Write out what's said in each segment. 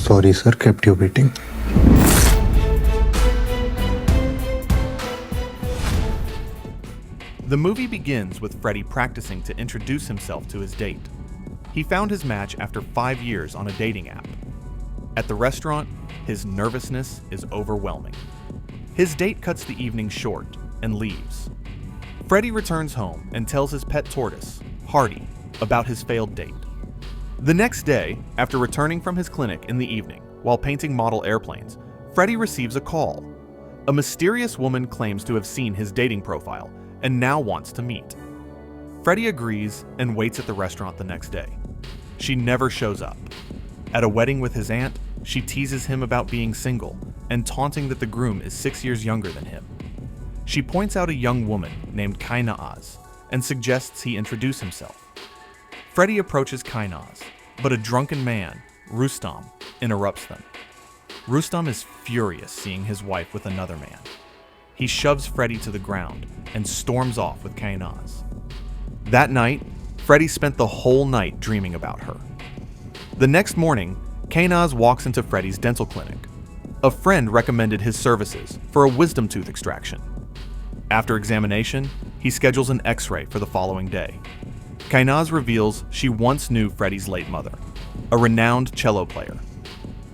Sorry, sir, kept you waiting. The movie begins with Freddy practicing to introduce himself to his date. He found his match after 5 years on a dating app. At the restaurant, his nervousness is overwhelming. His date cuts the evening short and leaves. Freddy returns home and tells his pet tortoise, Hardy, about his failed date. The next day, after returning from his clinic in the evening while painting model airplanes, Freddy receives a call. A mysterious woman claims to have seen his dating profile and now wants to meet. Freddy agrees and waits at the restaurant the next day. She never shows up. At a wedding with his aunt, she teases him about being single and taunting that the groom is 6 years younger than him. She points out a young woman named Kainaz and suggests he introduce himself. Freddy approaches Kainaz, but a drunken man, Rustam, interrupts them. Rustam is furious seeing his wife with another man. He shoves Freddy to the ground and storms off with Kainaz. That night, Freddy spent the whole night dreaming about her. The next morning, Kainaz walks into Freddy's dental clinic. A friend recommended his services for a wisdom tooth extraction. After examination, he schedules an X-ray for the following day. Kainaz reveals she once knew Freddy's late mother, a renowned cello player.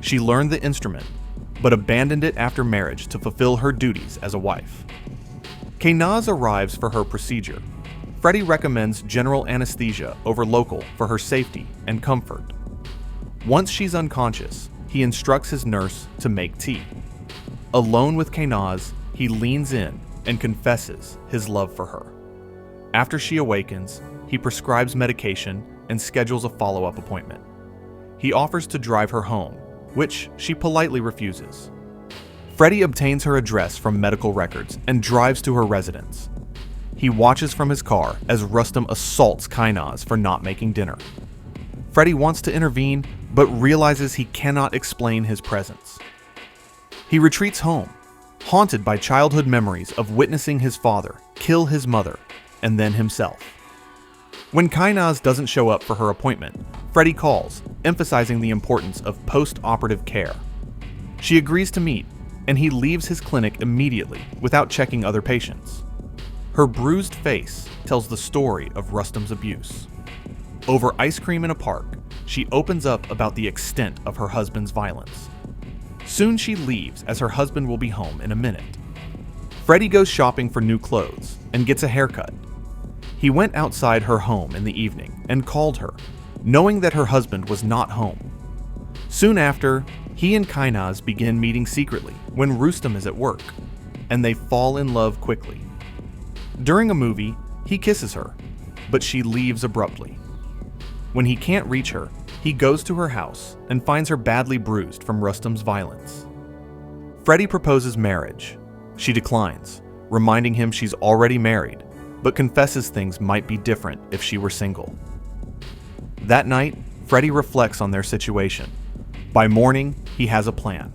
She learned the instrument, but abandoned it after marriage to fulfill her duties as a wife. Kainaz arrives for her procedure. Freddy recommends general anesthesia over local for her safety and comfort. Once she's unconscious, he instructs his nurse to make tea. Alone with Kainaz, he leans in and confesses his love for her. After she awakens, he prescribes medication and schedules a follow-up appointment. He offers to drive her home, which she politely refuses. Freddy obtains her address from medical records and drives to her residence. He watches from his car as Rustam assaults Kainaz for not making dinner. Freddy wants to intervene, but realizes he cannot explain his presence. He retreats home, haunted by childhood memories of witnessing his father kill his mother and then himself. When Kainaz doesn't show up for her appointment, Freddy calls, emphasizing the importance of post-operative care. She agrees to meet, and he leaves his clinic immediately without checking other patients. Her bruised face tells the story of Rustam's abuse. Over ice cream in a park, she opens up about the extent of her husband's violence. Soon she leaves as her husband will be home in a minute. Freddy goes shopping for new clothes and gets a haircut. He went outside her home in the evening and called her, knowing that her husband was not home. Soon after, he and Kainaz begin meeting secretly when Rustam is at work, and they fall in love quickly. During a movie, he kisses her, but she leaves abruptly. When he can't reach her, he goes to her house and finds her badly bruised from Rustam's violence. Freddy proposes marriage. She declines, reminding him she's already married, but confesses things might be different if she were single. That night, Freddy reflects on their situation. By morning, he has a plan.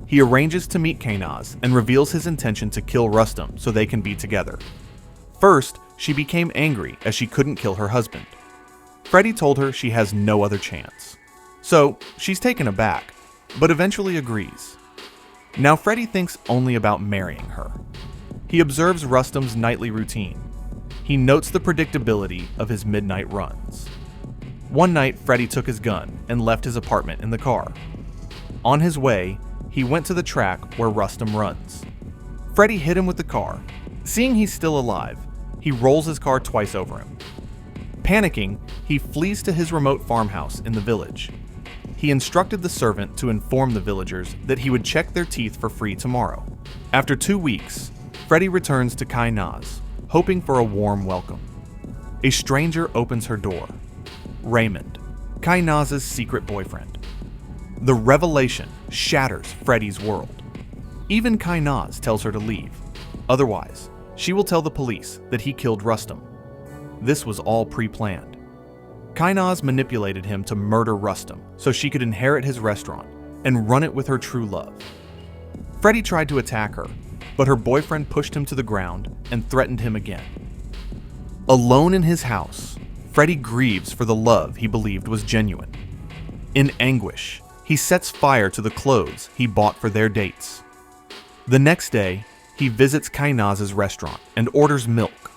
He arranges to meet Kainaz and reveals his intention to kill Rustam so they can be together. First, she became angry as she couldn't kill her husband. Freddy told her she has no other chance. So, she's taken aback, but eventually agrees. Now Freddy thinks only about marrying her. He observes Rustam's nightly routine. He notes the predictability of his midnight runs. One night, Freddy took his gun and left his apartment in the car. On his way, he went to the track where Rustam runs. Freddy hit him with the car. Seeing he's still alive, he rolls his car twice over him. Panicking, he flees to his remote farmhouse in the village. He instructed the servant to inform the villagers that he would check their teeth for free tomorrow. After 2 weeks, Freddy returns to Kainaz, hoping for a warm welcome. A stranger opens her door. Raymond, Kainaz's secret boyfriend. The revelation shatters Freddy's world. Even Kainaz tells her to leave. Otherwise, she will tell the police that he killed Rustam. This was all pre-planned. Kainaz manipulated him to murder Rustam so she could inherit his restaurant and run it with her true love. Freddy tried to attack her, but her boyfriend pushed him to the ground and threatened him again. Alone in his house, Freddy grieves for the love he believed was genuine. In anguish, He sets fire to the clothes he bought for their dates. The next day, he visits Kainaz's restaurant and orders milk.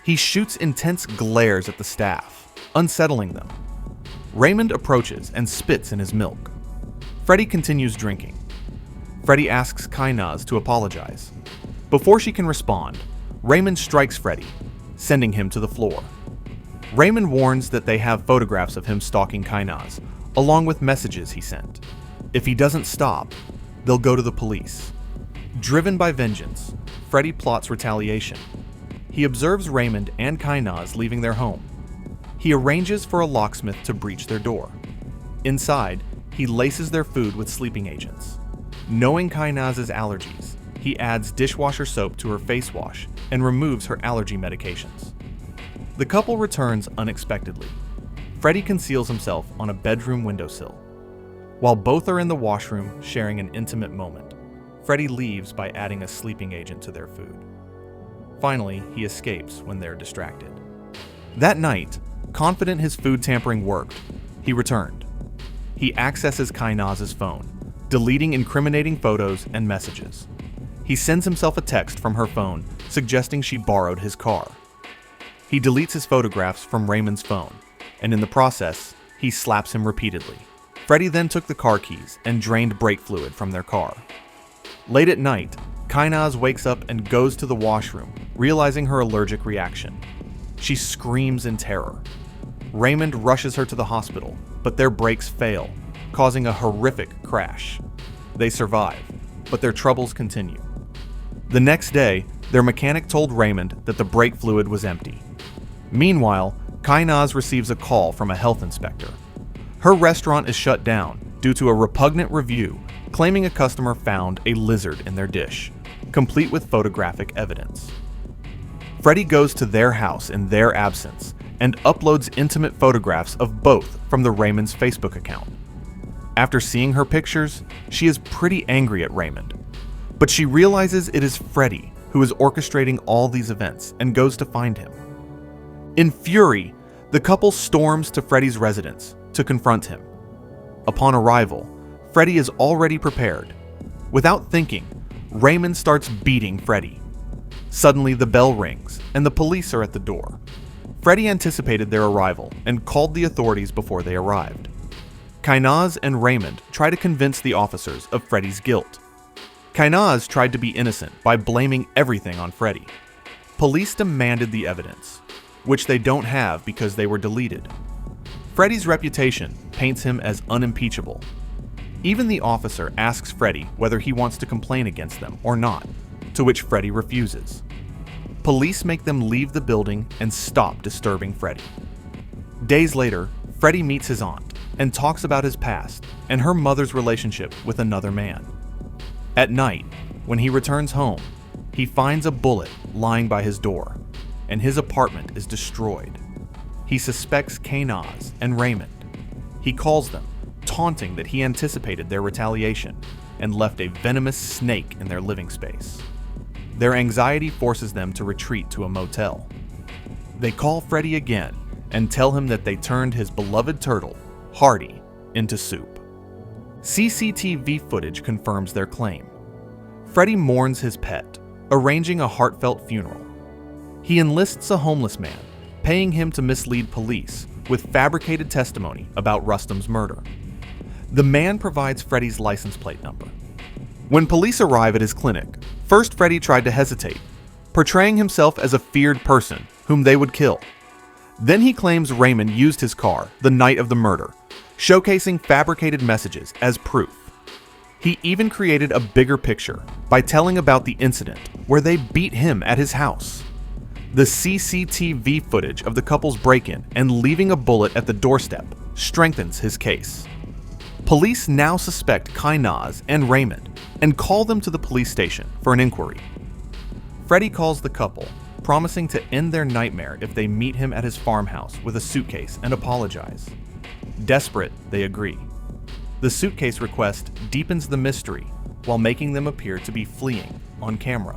He shoots intense glares at the staff, unsettling them. Raymond approaches and spits in his milk. Freddy continues drinking. Freddy asks Kainaz to apologize. Before she can respond, Raymond strikes Freddy, sending him to the floor. Raymond warns that they have photographs of him stalking Kainaz, along with messages he sent. If he doesn't stop, they'll go to the police. Driven by vengeance, Freddy plots retaliation. He observes Raymond and Kainaz leaving their home. He arranges for a locksmith to breach their door. Inside, he laces their food with sleeping agents. Knowing Kainaz's allergies, he adds dishwasher soap to her face wash and removes her allergy medications. The couple returns unexpectedly. Freddy conceals himself on a bedroom windowsill. While both are in the washroom sharing an intimate moment, Freddy leaves by adding a sleeping agent to their food. Finally, he escapes when they're distracted. That night, confident his food tampering worked, he returned. He accesses Kainaz's phone, deleting incriminating photos and messages. He sends himself a text from her phone suggesting she borrowed his car. He deletes his photographs from Raymond's phone, and in the process, he slaps him repeatedly. Freddy then took the car keys and drained brake fluid from their car. Late at night, Kainaz wakes up and goes to the washroom, realizing her allergic reaction. She screams in terror. Raymond rushes her to the hospital, but their brakes fail, causing a horrific crash. They survive, but their troubles continue. The next day, their mechanic told Raymond that the brake fluid was empty. Meanwhile, Kainaz receives a call from a health inspector. Her restaurant is shut down due to a repugnant review claiming a customer found a lizard in their dish, complete with photographic evidence. Freddy goes to their house in their absence and uploads intimate photographs of both from the Raymond's Facebook account. After seeing her pictures, she is pretty angry at Raymond, but she realizes it is Freddy who is orchestrating all these events and goes to find him. In fury, the couple storms to Freddy's residence to confront him. Upon arrival, Freddy is already prepared. Without thinking, Raymond starts beating Freddy. Suddenly, the bell rings and the police are at the door. Freddy anticipated their arrival and called the authorities before they arrived. Kainaz and Raymond try to convince the officers of Freddy's guilt. Kainaz tried to be innocent by blaming everything on Freddy. Police demanded the evidence, which they don't have because they were deleted. Freddy's reputation paints him as unimpeachable. Even the officer asks Freddy whether he wants to complain against them or not, to which Freddy refuses. Police make them leave the building and stop disturbing Freddy. Days later, Freddy meets his aunt and talks about his past and her mother's relationship with another man. At night, when he returns home, he finds a bullet lying by his door, and his apartment is destroyed. He suspects Kainaz and Raymond. He calls them, taunting that he anticipated their retaliation and left a venomous snake in their living space. Their anxiety forces them to retreat to a motel. They call Freddy again and tell him that they turned his beloved turtle, Hardy, into soup. CCTV footage confirms their claim. Freddy mourns his pet, arranging a heartfelt funeral. He enlists a homeless man, paying him to mislead police with fabricated testimony about Rustam's murder. The man provides Freddy's license plate number. When police arrive at his clinic, first Freddy tried to hesitate, portraying himself as a feared person whom they would kill. Then he claims Raymond used his car the night of the murder, showcasing fabricated messages as proof. He even created a bigger picture by telling about the incident where they beat him at his house. The CCTV footage of the couple's break-in and leaving a bullet at the doorstep strengthens his case. Police now suspect Kainaz and Raymond and call them to the police station for an inquiry. Freddy calls the couple, promising to end their nightmare if they meet him at his farmhouse with a suitcase and apologize. Desperate, they agree. The suitcase request deepens the mystery while making them appear to be fleeing on camera.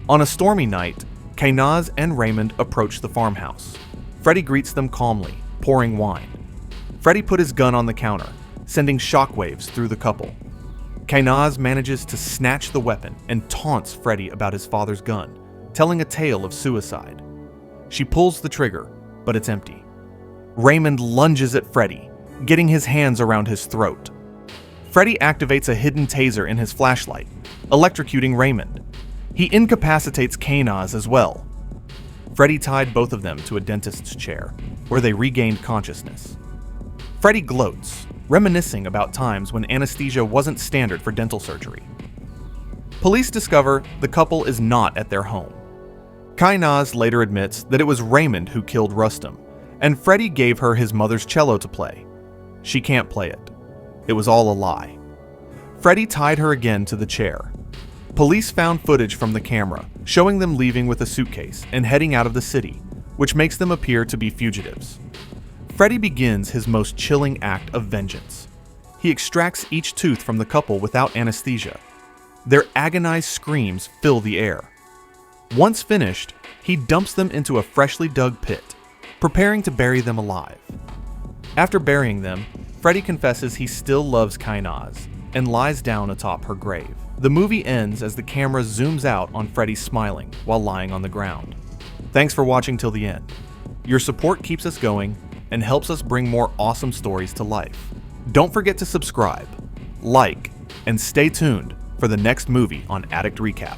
On a stormy night, Kainaz and Raymond approach the farmhouse. Freddy greets them calmly, pouring wine. Freddy put his gun on the counter, sending shockwaves through the couple. Kainaz manages to snatch the weapon and taunts Freddy about his father's gun, telling a tale of suicide. She pulls the trigger, but it's empty. Raymond lunges at Freddy, getting his hands around his throat. Freddy activates a hidden taser in his flashlight, electrocuting Raymond. He incapacitates Kainaz as well. Freddy tied both of them to a dentist's chair, where they regained consciousness. Freddy gloats, reminiscing about times when anesthesia wasn't standard for dental surgery. Police discover the couple is not at their home. Kainaz later admits that it was Raymond who killed Rustam, and Freddy gave her his mother's cello to play. She can't play it. It was all a lie. Freddy tied her again to the chair. Police found footage from the camera showing them leaving with a suitcase and heading out of the city, which makes them appear to be fugitives. Freddy begins his most chilling act of vengeance. He extracts each tooth from the couple without anesthesia. Their agonized screams fill the air. Once finished, he dumps them into a freshly dug pit, preparing to bury them alive. After burying them, Freddy confesses he still loves Kainaz and lies down atop her grave. The movie ends as the camera zooms out on Freddy smiling while lying on the ground. Thanks for watching till the end. Your support keeps us going and helps us bring more awesome stories to life. Don't forget to subscribe, like, and stay tuned for the next movie on Addict Recap.